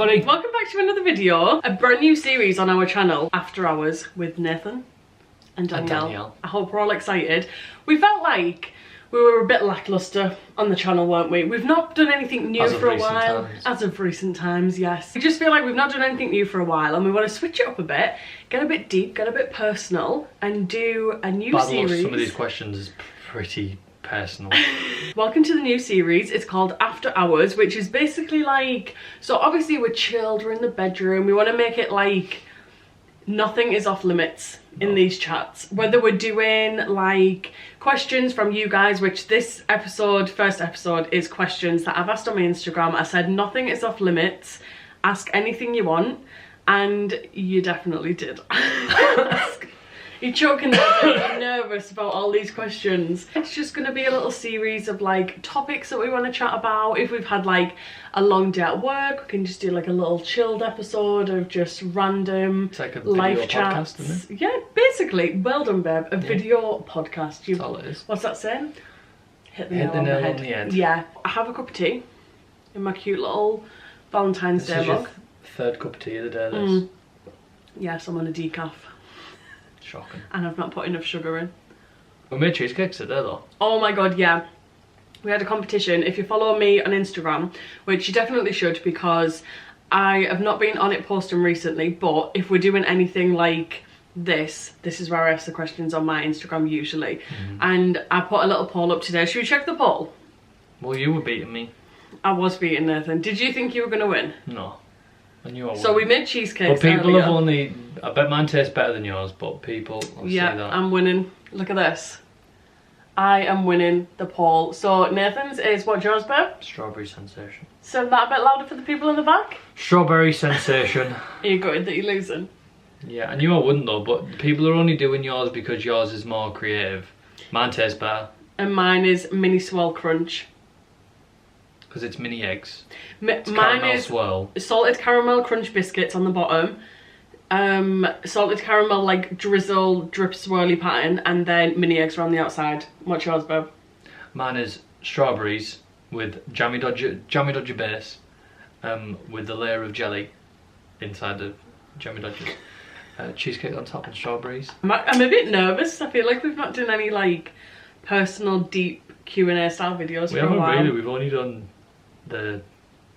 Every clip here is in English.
everybody. Welcome back to another video, a brand new series on our channel, After Hours with Nathan and Danielle. I hope we're all excited. We felt like we were a bit lackluster on the channel, weren't we? We've not done anything new for a while. As of recent times, yes. We just feel like we've not done anything new for a while and we want to switch it up a bit, get a bit deep, get a bit personal and do a new series. Some of these questions is pretty personal. Welcome to the new series. It's called After Hours, which is basically like, so obviously we're chilled, we're in the bedroom, we want to make it like nothing is off limits in these chats. Whether we're doing like questions from you guys, which this episode, first episode, is questions that I've asked on my Instagram. I said nothing is off limits, ask anything you want, and you definitely did. You're choking up, I'm nervous about all these questions. It's just going to be a little series of like topics that we want to chat about. If we've had like a long day at work, we can just do like a little chilled episode of just random life chats. Podcast, isn't it? Yeah, basically, well done babe, a video podcast. That's all it is. What's that saying? Hit the nail on the head. Yeah, I have a cup of tea in my cute little Valentine's Day mug. Third cup of tea of the day, this. Yes, I'm on a decaf. Shocking. And I've not put enough sugar in. We made cheesecakes today though. Oh my god, yeah. We had a competition. If you follow me on Instagram, which you definitely should because I have not been on it posting recently, but if we're doing anything like this is where I ask the questions on my Instagram usually. And I put a little poll up today. Should we check the poll? Well, you were beating me. I was beating Nathan. Did you think you were going to win? No. I knew I would. So we made cheesecakes. But people have only, I bet mine tastes better than yours, but people will see that. I'm winning. Look at this. I am winning the poll. So Nathan's is what yours, babe? Strawberry Sensation. So that a bit louder for the people in the back? Strawberry Sensation. Are you gutted that you're losing? Yeah, I knew I wouldn't though, but people are only doing yours because yours is more creative. Mine tastes better. And mine is Mini Swirl Crunch. Because it's mini eggs. Mine is swirl. Salted caramel crunch biscuits on the bottom. Salted caramel like drizzle drip swirly pattern, and then mini eggs around the outside. What's yours, babe? Mine is strawberries with jammy dodger base, with the layer of jelly inside the jammy dodgers. Cheesecake on top and strawberries. I'm a bit nervous. I feel like we've not done any like personal deep Q&A style videos for a while. We haven't really. We've only done the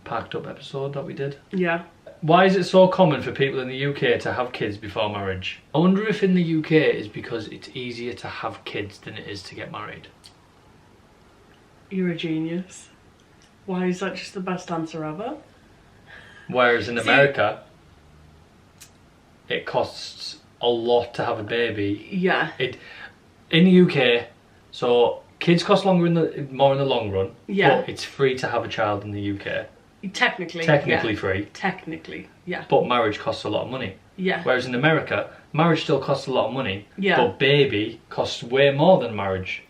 packed up episode that we did. Yeah. Why is it so common for people in the UK to have kids before marriage? I wonder if in the UK it's because it's easier to have kids than it is to get married. You're a genius. Why is that just the best answer ever? Whereas in America, it costs a lot to have a baby. Yeah. In the UK, so kids cost more in the long run. Yeah. But it's free to have a child in the UK. Technically free. Technically, yeah. But marriage costs a lot of money. Yeah. Whereas in America, marriage still costs a lot of money. Yeah. But baby costs way more than marriage.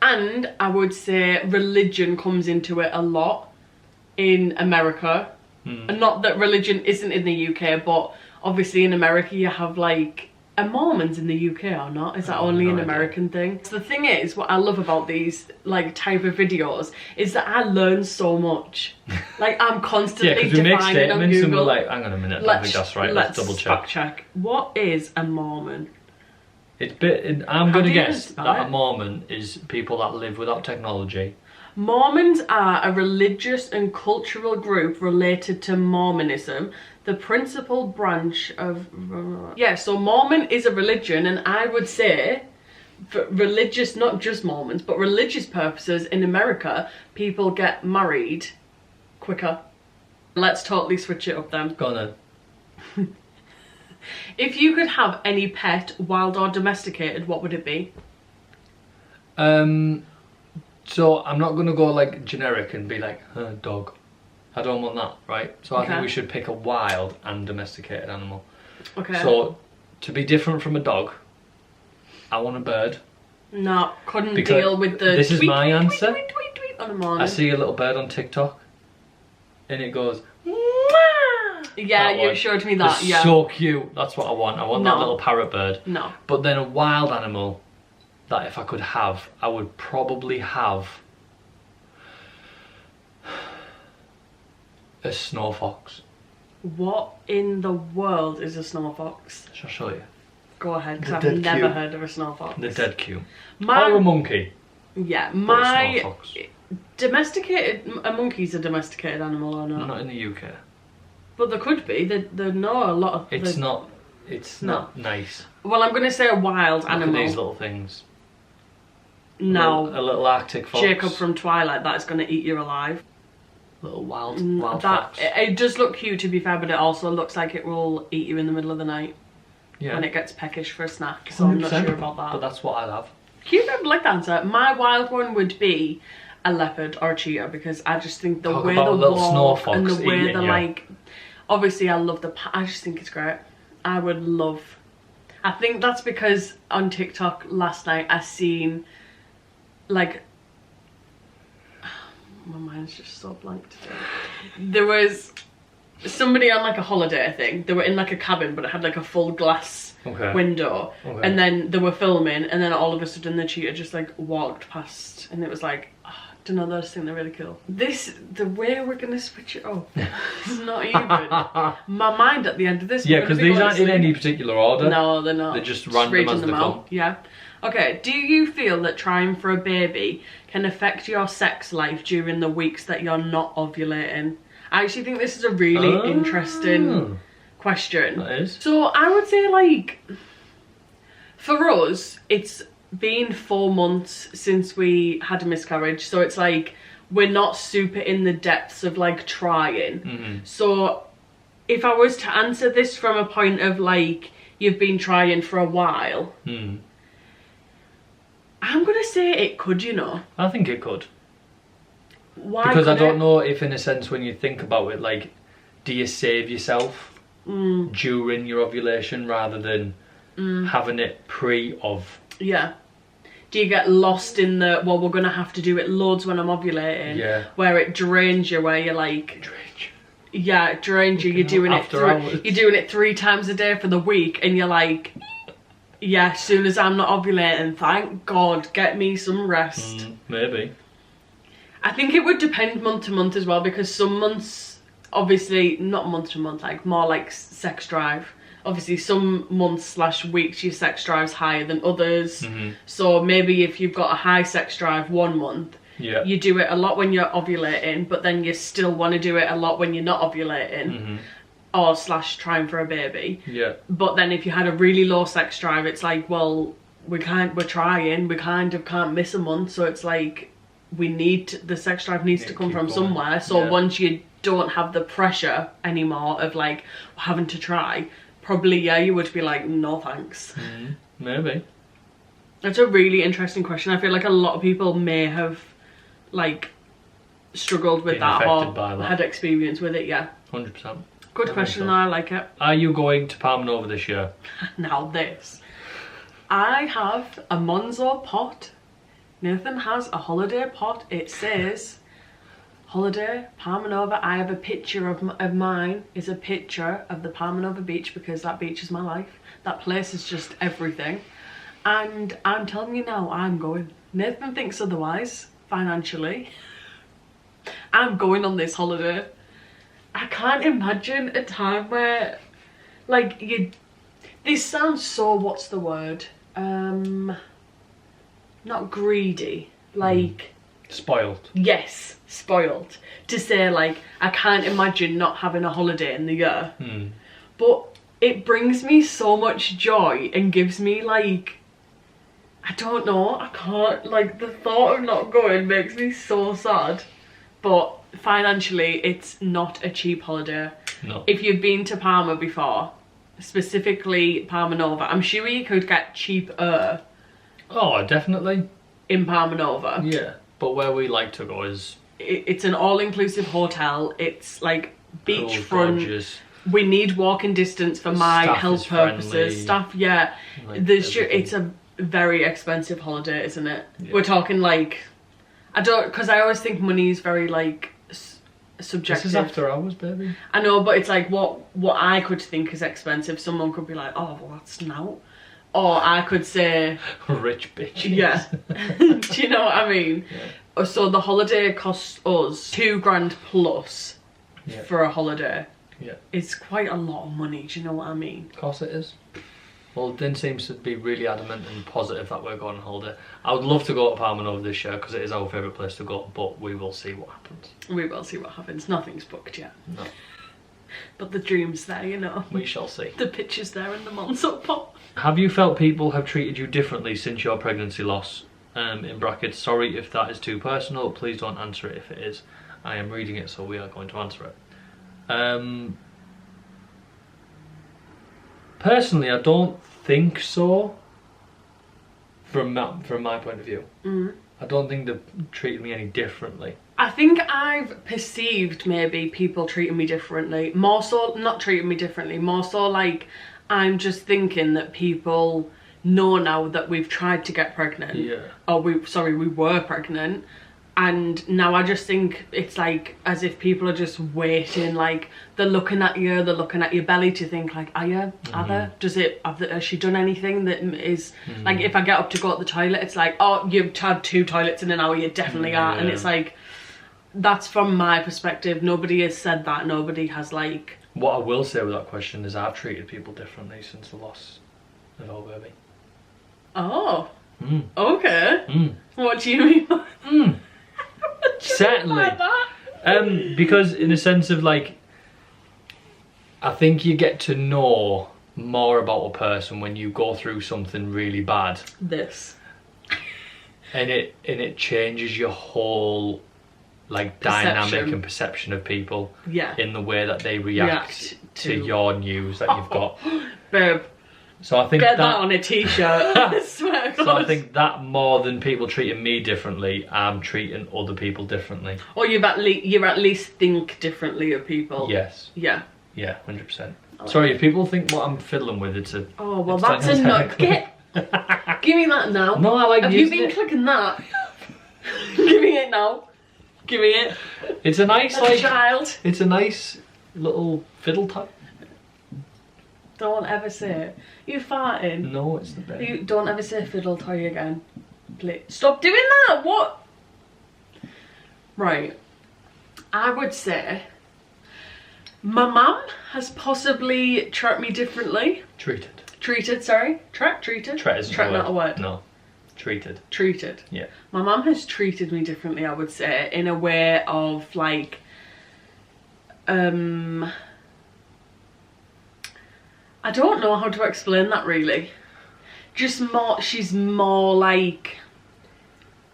And I would say religion comes into it a lot in America. And not that religion isn't in the UK, but obviously in America you have like, are Mormons in the UK or not? Is that only an American thing? So the thing is, what I love about these like type of videos is that I learn so much. Like I'm constantly we make defining on statements Google. And we're like, hang on a minute, I don't think that's right. Let's double check. Fact check. What is a Mormon? I'm going to guess that a Mormon is people that live without technology. Mormons are a religious and cultural group related to Mormonism, the principal branch of... Yeah, so Mormon is a religion, and I would say, for religious, not just Mormons, but religious purposes in America, people get married quicker. Let's totally switch it up then. Go on then. If you could have any pet, wild or domesticated, what would it be? So I'm not going to go like generic and be like, dog. I don't want that, right? So I think we should pick a wild and domesticated animal. Okay. So to be different from a dog, I want a bird. No, couldn't deal with the this is my answer. Tweet, tweet, tweet on the morning. I see a little bird on TikTok and it goes, yeah, you showed me that. It's so cute. That's what I want. I want that little parrot bird. No. But then a wild animal that if I could have, I would probably have a snow fox. What in the world is a snow fox? Shall I show you? Go ahead, because The I've dead never cube. heard of a snow fox. The dead cube. My, Or a monkey. yeah, But a my snow fox. domesticated, a monkey's a domesticated animal or not? Not in the UK. But there could be. They know a lot of. It's not. It's not nice. Well, I'm going to say a wild Look animal. at these little things. No, A little Arctic fox. Jacob from Twilight. That is going to eat you alive. Little wild That fox. it does look cute, to be fair, but it also looks like it will eat you in the middle of the night Yeah. when it gets peckish for a snack. So I'm not 100%, sure about that. But that's what I'd have. Cute, I like the answer. My wild one would be a leopard or a cheetah, because I just think the Talk way about a they little snow walk fox and the way eating they're you. like. Obviously, I love I just think it's great. I would love. I think that's because on TikTok last night I seen like. My mind's just so blank today. There was somebody on like a holiday thing. They were in like a cabin, but it had like a full glass window. Okay. And then they were filming, and then all of a sudden the cheetah just like walked past, and it was like, oh, I don't know, I just think they're really cool. The way we're gonna switch it up is not even. My mind at the end of this. Yeah, we're gonna because be these going aren't to in sleep. any particular order. No, they're not. They're just random reading as them they out. come. Yeah. Okay, do you feel that trying for a baby can affect your sex life during the weeks that you're not ovulating? I actually think this is a really interesting question. That is. So I would say, like, for us, it's been 4 months since we had a miscarriage, so it's like we're not super in the depths of like trying. Mm-hmm. So if I was to answer this from a point of like you've been trying for a while, I'm gonna say it could, you know. I think it could. Why? Because I could don't it? know if in a sense when you think about it, like, do you save yourself during your ovulation rather than having it pre-of? Yeah. Do you get lost in the, well, we're gonna have to do it loads when I'm ovulating? Yeah. Where it drains you, where you're like, Strange. yeah, it drains you. You're doing it after hours. You're doing it 3 times a day for the week, and you're like, yeah, as soon as I'm not ovulating, thank God, get me some rest. Maybe. I think it would depend month to month as well, because some months, obviously, not month to month, like more like sex drive. Obviously, some months / weeks your sex drive's higher than others. So maybe if you've got a high sex drive 1 month, Yeah. you do it a lot when you're ovulating, but then you still want to do it a lot when you're not ovulating. Or / trying for a baby. Yeah. But then if you had a really low sex drive, it's like, well, we're trying, we kind of can't miss a month, so it's like the sex drive needs to come keep from going. somewhere. So Yeah. once you don't have the pressure anymore of like having to try, probably you would be like, no thanks. Maybe. That's a really interesting question. I feel like a lot of people may have like struggled with Been that affected or by that. had experience with it. Yeah, 100%. good I question. think so. I like it. Are you going to Palm Nova this year? Now this, I have a Monzo pot. Nathan has a holiday pot. It says holiday Palm Nova. I have a picture of mine is a picture of the Palm Nova beach, because that beach is my life. That place is just everything. And I'm telling you now, I'm going. Nathan thinks otherwise, financially. I'm going on this holiday. I can't imagine a time where, like, this sounds so, what's the word? Not greedy, like... Spoiled. Yes, spoiled. To say, like, I can't imagine not having a holiday in the year. But it brings me so much joy and gives me, like... I don't know, I can't... Like, the thought of not going makes me so sad. But financially, it's not a cheap holiday. No. If you've been to Palma before, specifically Palma Nova, I'm sure you could get cheaper Oh, definitely. in Palma Nova. Yeah. But where we like to go is It's an all-inclusive hotel. It's like cool, beachfront. gorgeous. We need walking distance for my Staff health is purposes. friendly. Staff, yeah. Like It's a very expensive holiday, isn't it? Yeah. We're talking like, because I always think money is very like subjective. This is after hours, baby. I know, but it's like what I could think is expensive. Someone could be like, oh, well, that's now. Or I could say, Rich bitches. yeah. Do you know what I mean? Yeah. So the holiday costs us £2,000 plus Yeah. for a holiday. Yeah. is quite a lot of money, do you know what I mean? Of course it is. Well, Din seems to be really adamant and positive that we're going on holiday. I would love to go to Palma Nova this year because it is our favourite place to go, but we will see what happens. We will see what happens. Nothing's booked yet. No. But the dream's there, you know. We shall see. The picture's there and the month's up. Have you felt people have treated you differently since your pregnancy loss? In brackets, sorry if that is too personal, please don't answer it if it is. I am reading it, so we are going to answer it. Personally, I don't think so. From my point of view, I don't think they've treated me any differently. I think I've perceived maybe people treating me differently. More so, not treating me differently. More so, like I'm just thinking that people know now that we've tried to get pregnant. Yeah. Or we were pregnant. And now I just think it's like as if people are just waiting, like they're looking at you, they're looking at your belly to think like, are you? Are there? Has she done anything that is, like if I get up to go to the toilet, it's like, oh, you've had 2 toilets in an hour, you definitely are. And it's like, that's from my perspective. Nobody has said that. Nobody has like... What I will say with that question is I've treated people differently since the loss of our baby. Oh. Okay. What do you mean? Certainly. Because in a sense of like, I think you get to know more about a person when you go through something really bad. This. And it changes your whole like dynamic and perception of people. Yeah. In the way that they react to your news that you've got. Babe. So I think get that on a t-shirt. I swear. So I think that more than people treating me differently, I'm treating other people differently. Or you at least think differently of people. Yes. Yeah. Yeah, 100%. Sorry, if people think what I'm fiddling with, it's a... Oh, well, that's a nut. Give me that now. No, I like Have you been clicking that? Give me it now. Give me it. It's a nice, As a child. It's a nice little fiddle type. Don't ever say it. You farting? No, it's the best. You don't ever say fiddle toy again. Please. Stop doing that! What? Right. I would say my mum has possibly treated me differently. Treated, sorry. Treated? Isn't not a word. No. Treated. Yeah. My mum has treated me differently, I would say, in a way of like I don't know how to explain that really. Just more, she's more like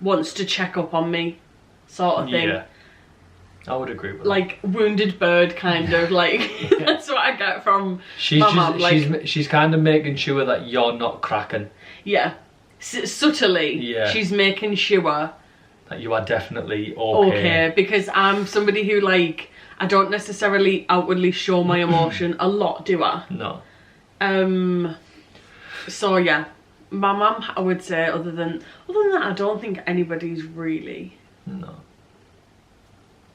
wants to check up on me sort of thing. Yeah. I would agree with like that. Wounded bird kind of like that's what I get from my mum. Like, she's kind of making sure that you're not cracking. Yeah. Subtly. Yeah. She's making sure that you are definitely okay. Because I'm somebody who like I don't necessarily outwardly show my emotion a lot, do I? No. So yeah, my mum, I would say, other than that, I don't think anybody's really. No.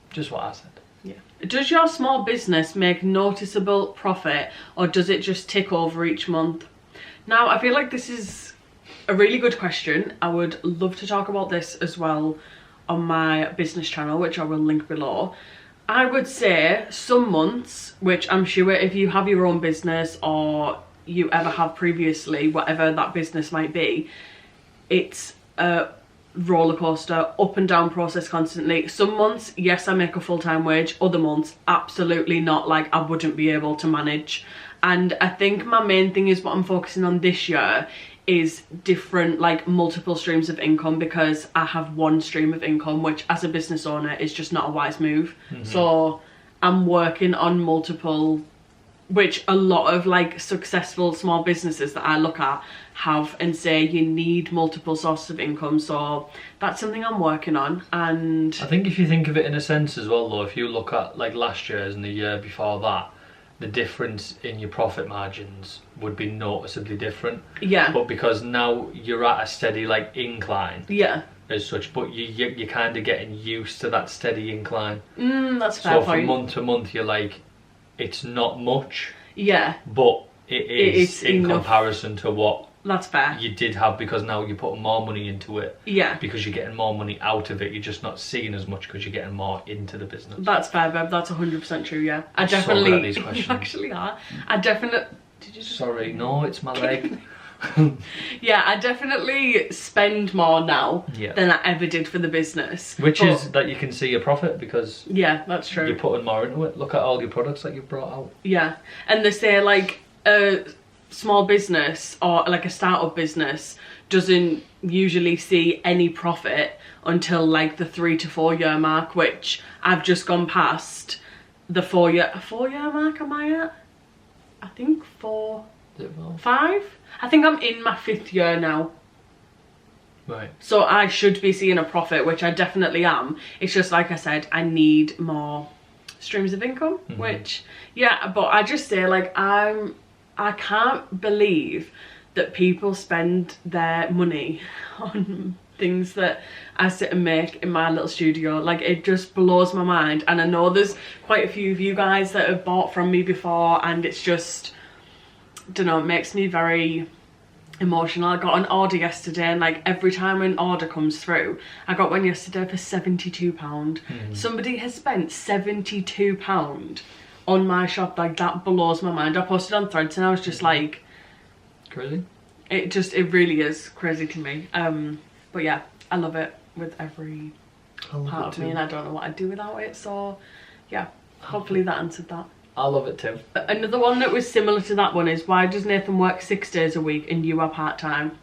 Just what I said. Yeah. Does your small business make noticeable profit, or does it just tick over each month? Now, I feel like this is a really good question. I would love to talk about this as well on my business channel, which I will link below. I would say some months, which I'm sure if you have your own business or you ever have previously, whatever that business might be, it's a roller coaster, up and down process constantly. Some months, yes, I make a full-time wage. Other months, absolutely not. Like, I wouldn't be able to manage. And I think my main thing is what I'm focusing on this year is different, like multiple streams of income, because I have one stream of income, which as a business owner is just not a wise move. So I'm working on multiple, which a lot of like successful small businesses that I look at have and say you need multiple sources of income. So that's something I'm working on. And I think if you think of it in a sense as well though, if you look at like last year's and the year before that, the difference in your profit margins would be noticeably different. Yeah. But because now you're at a steady like incline. Yeah. As such, but you're kind of getting used to that steady incline. That's fair So point. from month to month, you're like, it's not much. Yeah. But it is in enough. comparison to what That's fair. you did have, because now you're putting more money into it. Yeah. Because you're getting more money out of it. You're just not seeing as much because you're getting more into the business. That's fair, babe. That's 100% true, yeah. I I'm definitely... so good at these questions. You actually are. I definitely... Did you just... Sorry, no, it's my leg. Yeah, I definitely spend more now than I ever did for the business. Which is that you can see your profit, because yeah, that's true. you're putting more into it. Look at all your products that you've brought out. Yeah, and they say like a small business or like a startup business doesn't usually see any profit until like the 3 to 4 year mark, which I've just gone past the 4 year mark. Am I at? I think 4, 5. I think I'm in my 5th year now. Right. So I should be seeing a profit, which I definitely am. It's just like I said, I need more streams of income, which, yeah, but I just say like I can't believe that people spend their money on things that I sit and make in my little studio. Like, it just blows my mind. And I know there's quite a few of you guys that have bought from me before, and it's just, don't know, it makes me very emotional. I got an order yesterday, and like every time an order comes through, I got one yesterday for £72. Somebody has spent £72 on my shop. Like, that blows my mind. I posted on Threads and I was just like, crazy. It really is crazy to me. But yeah, I love it with every part of me, and I don't know what I'd do without it. So yeah, hopefully that answered that. I love it too. Another one that was similar to that one is, why does Nathan work 6 days a week and you are part-time?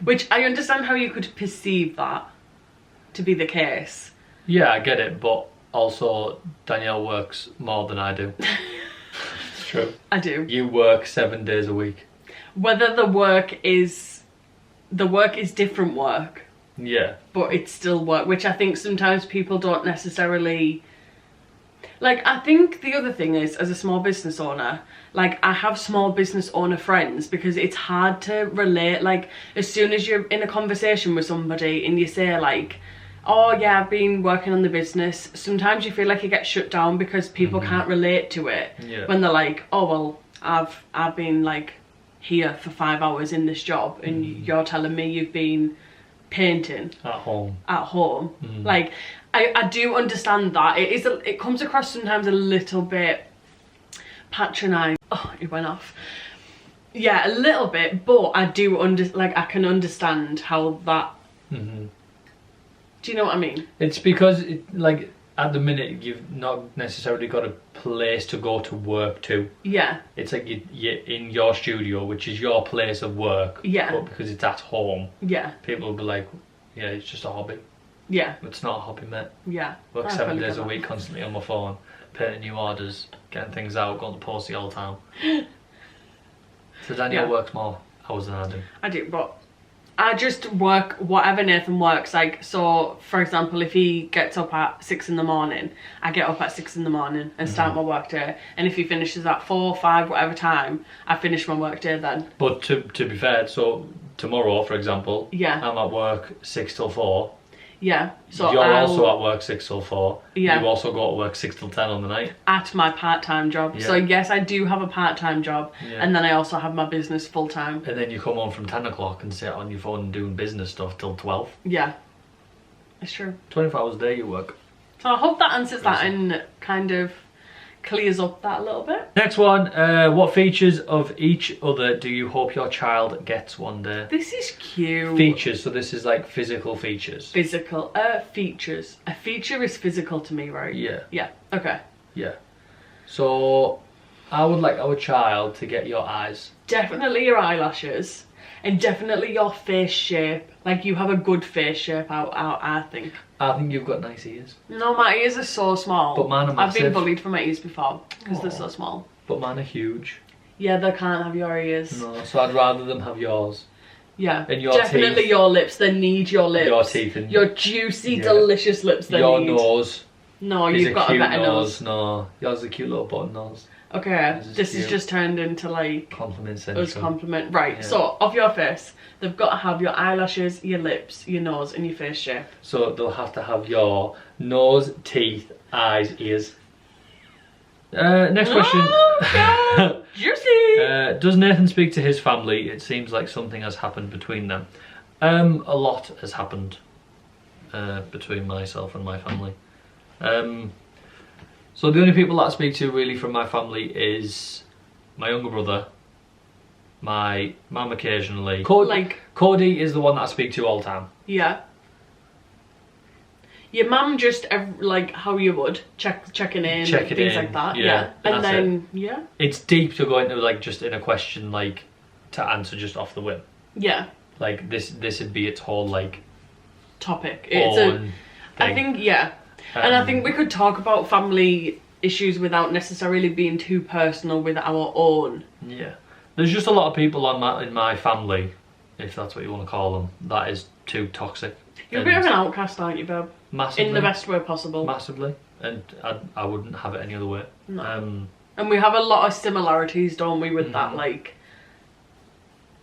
Which I understand how you could perceive that to be the case. Yeah, I get it, but also Danielle works more than I do. It's true. I do. You work 7 days a week. Whether the work is different work. Yeah. But it's still work, which I think sometimes people don't necessarily... Like, I think the other thing is, as a small business owner, like, I have small business owner friends because it's hard to relate. Like, as soon as you're in a conversation with somebody and you say like, oh yeah, I've been working on the business, sometimes you feel like you get shut down because people can't relate to it. Yeah. When they're like, oh well, I've been like here for 5 hours in this job and you're telling me you've been painting at home. Like, I do understand that. It comes across sometimes a little bit patronising. Oh, it went off. Yeah, a little bit, but I do I can understand how that... Do you know what I mean? It's because, like, at the minute, you've not necessarily got a place to go to work to. Yeah. It's like you're in your studio, which is your place of work. Yeah. But because it's at home, yeah, people will be like, yeah, it's just a hobby. Yeah. It's not a hobby, mate. Yeah. Work 7 days a week, constantly on my phone, painting new orders, getting things out, going to Posty all the time. So Danielle works more hours than I do. I do, but I just work whatever Nathan works. Like, so for example, if he gets up at 6 in the morning, I get up at 6 in the morning and start my work day. And if he finishes at 4, 5, whatever time, I finish my work day then. But to be fair, so tomorrow, for example, yeah, I'm at work 6 till 4. Yeah. So you're also at work 6 till 4. Yeah. You also go to work 6 till 10 on the night. At my part-time job. Yeah. So yes, I do have a part-time job, and then I also have my business full-time. And then you come home from 10 o'clock and sit on your phone doing business stuff till 12. Yeah. It's true. 24 hours a day you work. So I hope that answers that and kind of clears up that a little bit. Next one, what features of each other do you hope your child gets one day? This is cute. Features, so this is like physical features. Physical, features. A feature is physical to me, right? Yeah. Yeah, okay. Yeah. So, I would like our child to get your eyes. Definitely your eyelashes. And definitely your face shape. Like, you have a good face shape, I think. I think you've got nice ears. No, my ears are so small. But mine are massive. I've been bullied for my ears before because they're so small. But mine are huge. Yeah, they can't have your ears. No, so I'd rather them have yours. Yeah, and your definitely teeth. Your lips. They need your lips. Your teeth and your juicy, delicious lips. They your need. nose. No, you've got a better nose. No, yours is a cute little button nose. Okay, this is just turned into like compliment central. Us compliment. Right, so off your face, they've got to have your eyelashes, your lips, your nose, and your face shape. So they'll have to have your nose, teeth, eyes, ears. Next question. Oh, no. Juicy. Does Nathan speak to his family? It seems like something has happened between them. A lot has happened between myself and my family. So the only people that I speak to really from my family is my younger brother, my mum occasionally. Cody is the one that I speak to all the time. Yeah. Your mum just like how you would checking in, things like that. Yeah. And then it's deep to go into like just in a question like to answer just off the whim. Yeah. Like this would be its whole like topic. It's I think and I think we could talk about family issues without necessarily being too personal with our own. Yeah. There's just a lot of people in my family, if that's what you want to call them, that is too toxic. You're a bit of an outcast, aren't you, babe? Massively. In the best way possible. Massively. And I wouldn't have it any other way. No. And we have a lot of similarities, don't we, with that? Like,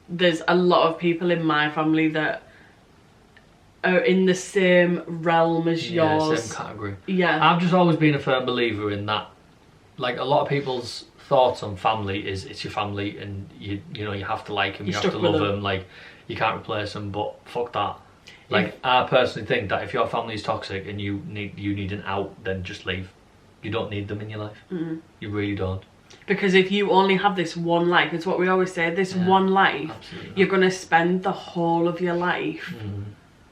there's a lot of people in my family that are in the same realm as yours. Yeah, same category. Yeah. I've just always been a firm believer in that. Like, a lot of people's thoughts on family is it's your family and you know you have to like them, you have to love them, like you can't replace them, but fuck that. Like, I personally think that if your family is toxic and you need an out, then just leave. You don't need them in your life. You really don't. Because if you only have this one life, it's what we always say, this one life, you're going to spend the whole of your life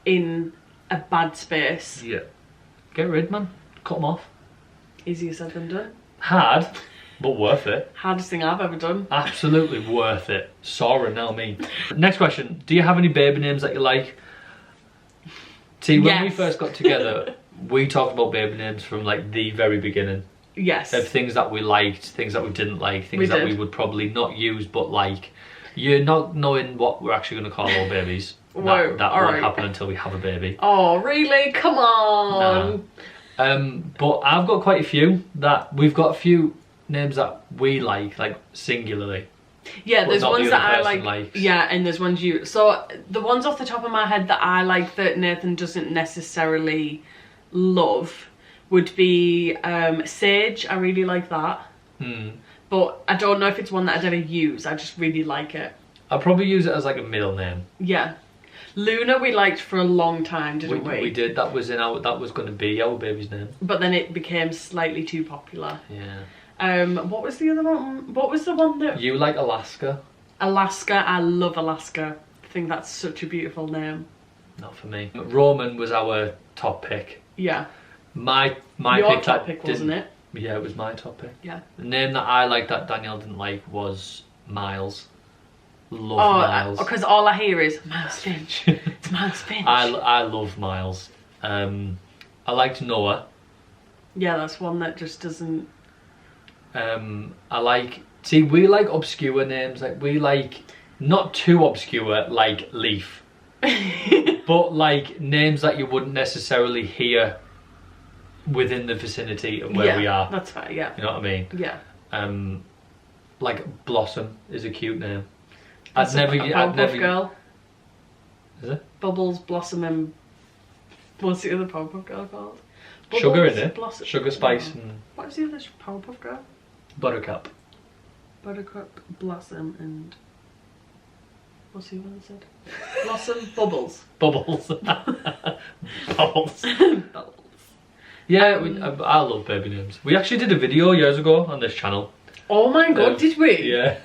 in a bad space. Yeah. Get rid, man. Cut them off. Easier said than done. Hard, but worth it. Hardest thing I've ever done. Absolutely worth it. Sorry, now me. Next question. Do you have any baby names that you like? See, when we first got together, we talked about baby names from like the very beginning. Yes. Of things that we liked, things that we didn't like, things that we would probably not use but like. You're not knowing what we're actually going to call our babies. Whoa, that won't happen until we have a baby. Oh, really? Come on. No. But I've got quite a few we've got a few names that we like singularly. Yeah, there's ones that I like. Likes. Yeah, and there's ones you. So the ones off the top of my head that I like that Nathan doesn't necessarily love would be Sage. I really like that. But I don't know if it's one that I'd ever use. I just really like it. I'd probably use it as like a middle name. Yeah. Luna we liked for a long time, didn't we? We did. That was going to be our baby's name. But then it became slightly too popular. Yeah. What was the other one? What was the one that... You like Alaska? Alaska, I love Alaska. I think that's such a beautiful name. Not for me. Roman was our top pick. Yeah. My Your pick top pick, wasn't it? Yeah, it was my top pick. Yeah. The name that I liked that Danielle didn't like was Miles. Love Miles. Because all I hear is Miles Finch. It's Miles Finch. I love Miles. I liked Noah. Yeah, that's one that just doesn't... we like obscure names, like we like not too obscure like Leaf. But like names that you wouldn't necessarily hear within the vicinity of where we are. That's fair, yeah. You know what I mean? Yeah. Like Blossom is a cute name. I'd never girl. Is it? Bubbles, Blossom and what's the other Powerpuff Girl called? Bubbles, Sugar in it. Blossom. Sugar, Spice and... What is the other Powerpuff Girl? Buttercup. Buttercup, Blossom and... What's the other one I said? Blossom, Bubbles. Bubbles. Bubbles. Bubbles. Yeah, I love baby names. We actually did a video years ago on this channel. Oh my god, did we? Yeah.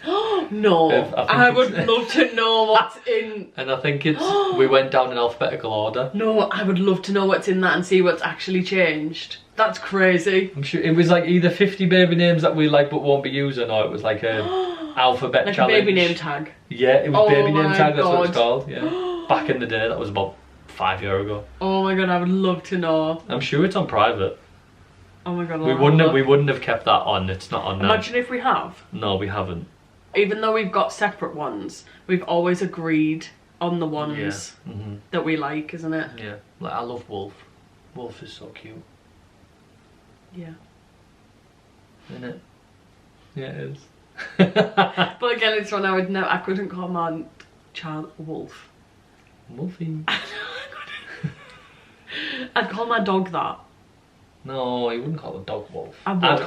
No, I would love to know what's in... And I think we went down in alphabetical order. No, I would love to know what's in that and see what's actually changed. That's crazy. I'm sure it was like either 50 baby names that we like but won't be using, or it was like a alphabet like challenge. Like a baby name tag. Yeah, it was baby name tag, that's god. what it's called. Yeah. Back in the day, that was about 5 years ago. Oh my god, I would love to know. I'm sure it's on private. Oh my god, we wouldn't have kept that on. It's not on now. Imagine if we have. No, we haven't. Even though we've got separate ones, we've always agreed on the ones that we like, isn't it? Yeah. Like, I love Wolf. Wolf is so cute. Yeah. Isn't it? Yeah, it is. But again, it's one I couldn't call my child Wolf. Wolfie. I'd call my dog that. No, you wouldn't call it a dog wolf. I would. I'd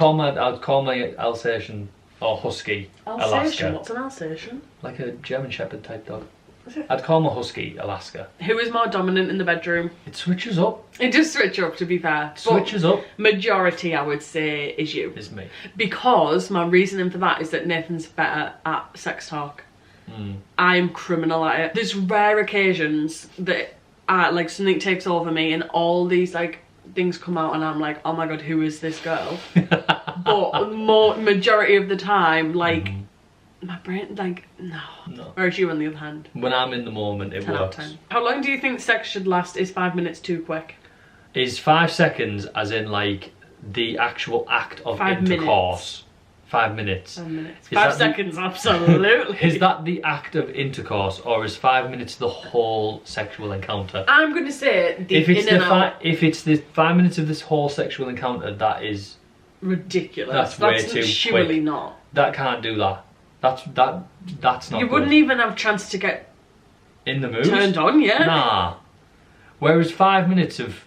call my Alsatian or Husky Alsatian? Alaska. What's an Alsatian? Like a German Shepherd type dog. Is it? I'd call my Husky Alaska. Who is more dominant in the bedroom? It switches up. It does switch up, to be fair. Switches up. Majority, I would say, is you. Is me. Because my reasoning for that is that Nathan's better at sex talk. I'm criminal at it. There's rare occasions that like something takes over me and all these like things come out and I'm like, oh my god, who is this girl? But majority of the time, like my brain, like no. Whereas you, on the other hand, when I'm in the moment, it 10 out of works. 10. How long do you think sex should last? Is 5 minutes too quick? Is 5 seconds as in like the actual act of 5 intercourse? 5 minutes. 5 minutes. Is 5 that seconds, absolutely. Is that the act of intercourse, or is 5 minutes the whole sexual encounter? I'm gonna say the If it's in and out. if it's the 5 minutes of this whole sexual encounter, that is Ridiculous. That's way too surely quick. not. that can't do that. That's not. You good. wouldn't even have a chance to get in the mood turned on, yeah. Nah. Whereas 5 minutes of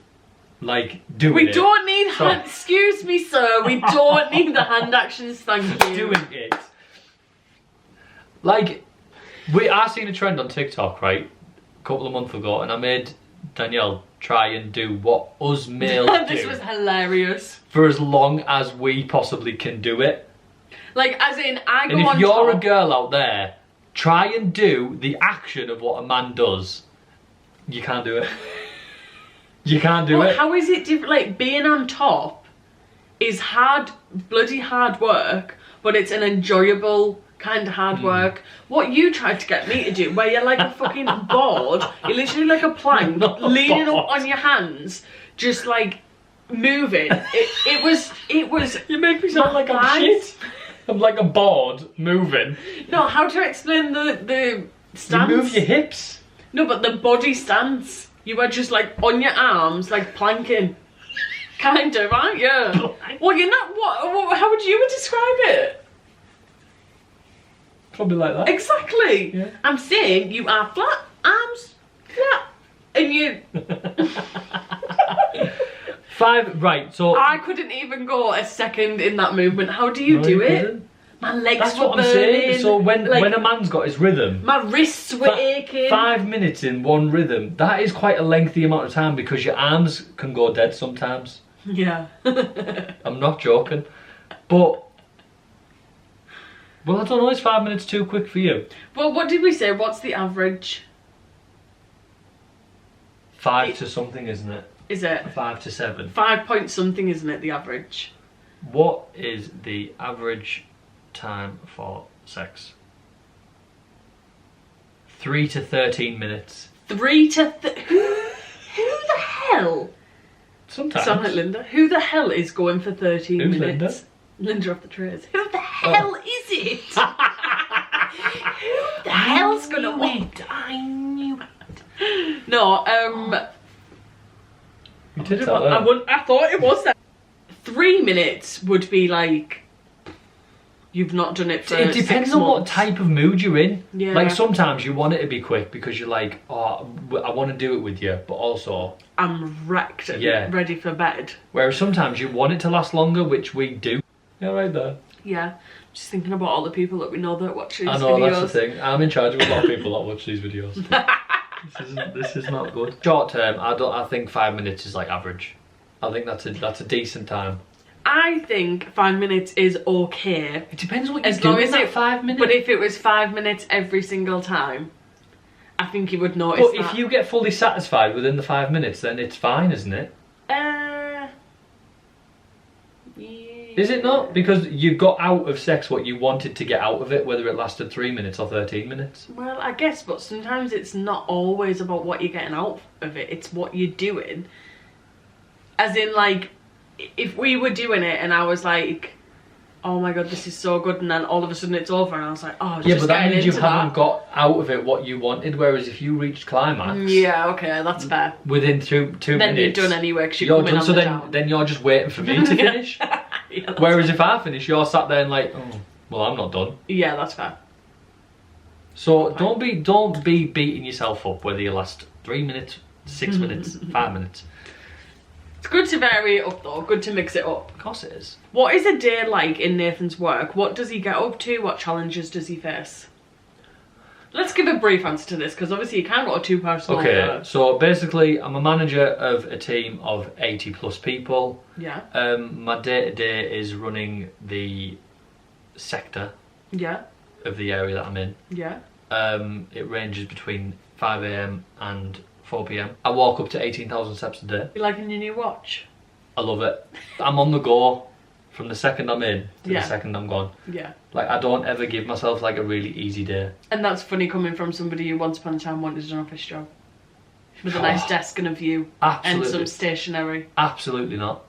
like doing We it, don't need hand. Excuse me, sir. We don't need the hand actions. Thank you. doing it. Like, I seen a trend on TikTok, right, a couple of months ago, and I made Danielle try and do what us males This do was hilarious. for as long as we possibly can do it. Like, as in, I go And on if you're top. a girl out there, try and do the action of what a man does. You can't do it. You can't do it. How is it different? Like, being on top is bloody hard work, but it's an enjoyable kind of hard work. What you tried to get me to do, where you're like a fucking board, you're literally like a plank, Not a leaning up board. on your hands, just like moving. It was. You make me sound like I'm shit. I'm like a board moving. No, how to explain the stance? You move your hips. No, but the body stance. You were just like on your arms, like planking. Kind of, aren't you? Well, you're not. What? How would you describe it? Probably like that. Exactly. Yeah. I'm saying you are flat, arms flat, and you. Right, so I couldn't even go a second in that movement. How do you do it? couldn't. My legs That's were what I'm burning. saying. So when like, a man's got his rhythm, my wrists were aching. 5 minutes in one rhythm, that is quite a lengthy amount of time because your arms can go dead sometimes. Yeah. I'm not joking. But well, I don't know, is 5 minutes too quick for you? Well, what did we say? What's the average? 5 to something, isn't it? Is it 5 to 7. 5 point something? Isn't it the average? What is the average time for sex? 3 to 13 minutes. 3 to who the hell? Sometimes. Sound like Linda. Who the hell is going for 13 Who's minutes? Linda off the trays. Who the hell is it? Who the hell's gonna wait? I knew it. No, You did tell her. I thought it was that. 3 minutes would be like you've not done it for It depends 6 on what months. type of mood you're in. Yeah. Like sometimes you want it to be quick because you're like, oh, I want to do it with you, but also. I'm wrecked and Yeah. ready for bed. Whereas sometimes you want it to last longer, which we do. Yeah, right there. Yeah. Just thinking about all the people that we know that watch these I know, videos. that's the thing. I'm in charge of a lot of people that watch these videos. This is not good. Short term, I think 5 minutes is like average. I think that's a decent time. I think 5 minutes is okay. It depends what you're As doing long as that it 5 minutes. But if it was 5 minutes every single time, I think you would notice But that. if you get fully satisfied within the 5 minutes, then it's fine, isn't it? Yeah. Is it not? Because you got out of sex what you wanted to get out of it, whether it lasted 3 minutes or 13 minutes. Well, I guess, but sometimes it's not always about what you're getting out of it, it's what you're doing. As in, like, if we were doing it and I was like, oh my god, this is so good, and then all of a sudden it's over and I was like, oh, Yeah, just but that getting means you into haven't got out of it what you wanted, whereas if you reached climax Yeah, okay, that's fair. within two Then minutes... you're done anyway, because you're You're coming done, on so the then, down. then you're just waiting for me to finish. Yeah, that's Whereas if I finish, you're sat there and like, oh, well, I'm not done. Yeah, that's fair. So don't be beating yourself up whether you last 3 minutes, 6 minutes, 5 minutes. It's good to vary it up though, good to mix it up. Of course it is. What is a day like in Nathan's work? What does he get up to? What challenges does he face? Let's give a brief answer to this, because obviously you can't go too personal. Okay, so basically I'm a manager of a team of 80 plus people. Yeah. My day-to-day is running the sector Yeah. of the area that I'm in. Yeah. It ranges between 5 AM and 4 PM. I walk up to 18,000 steps a day. You liking your new watch? I love it. I'm on the go from the second I'm in to Yeah. the second I'm gone. Yeah. Like, I don't ever give myself like a really easy day. And that's funny coming from somebody who once upon a time wanted an office job. With a nice desk and a view. Absolutely. And some stationery. Absolutely not.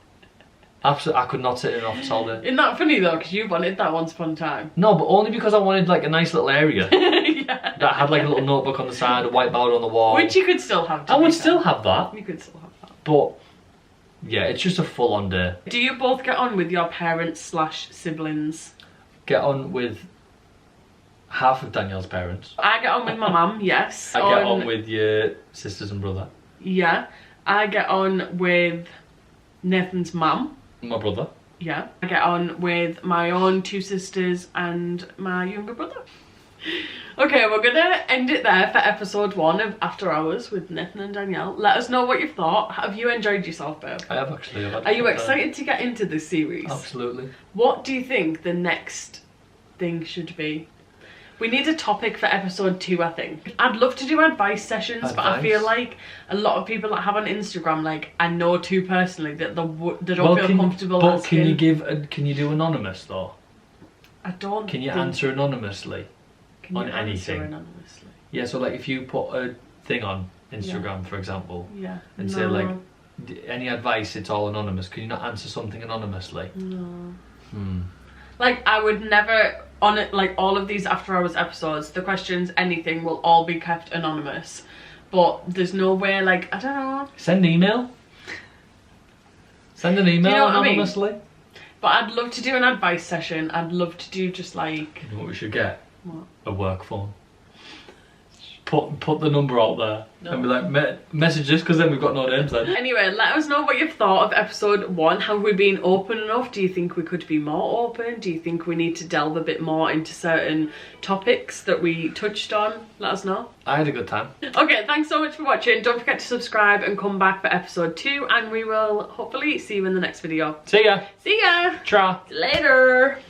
Absolutely, I could not sit in an office all day. Isn't that funny though, because you wanted that once upon a time? No, but only because I wanted like a nice little area Yeah. that had like a little notebook on the side, a whiteboard on the wall. Which you could still have. I would still have that, You could still have that. but yeah, it's just a full-on day. Do you both get on with your parents/siblings? Get on with half of Danielle's parents. I get on with my mum, yes. I get on with your sisters and brother. Yeah. I get on with Nathan's mum. My brother. Yeah. I get on with my own 2 sisters and my younger brother. Okay, we're gonna end it there for episode 1 of After Hours with Nathan and Danielle. Let us know what you've thought. Have you enjoyed yourself, babe? I have actually. I've had Are you fun. excited to get into this series? Absolutely. What do you think the next thing should be? We need a topic for episode 2, I think. I'd love to do advice sessions, but I feel like a lot of people that have on Instagram, like, I know too personally that they don't feel comfortable But asking. can you do anonymous though? I don't Can you think- answer anonymously? Can on you anything? answer anonymously? Yeah, so like if you put a thing on Instagram, for example, Yeah. and say like, any advice, it's all anonymous. Can you not answer something anonymously? No. Hmm. Like, I would never, on it, like all of these After Hours episodes, the questions, anything, will all be kept anonymous. But there's no way, like, I don't know. Send an email. Send an email know what I mean? anonymously. But I'd love to do an advice session. I'd love to do just like... You know what we should get? What? A work phone. Put the number out there and be like, message us, because then we've got no names then. Anyway, let us know what you've thought of episode 1. Have we been open enough? Do you think we could be more open? Do you think we need to delve a bit more into certain topics that we touched on? Let us know. I had a good time. Okay, thanks so much for watching. Don't forget to subscribe and come back for episode 2, and we will hopefully see you in the next video. See ya. See ya! Tra. Later!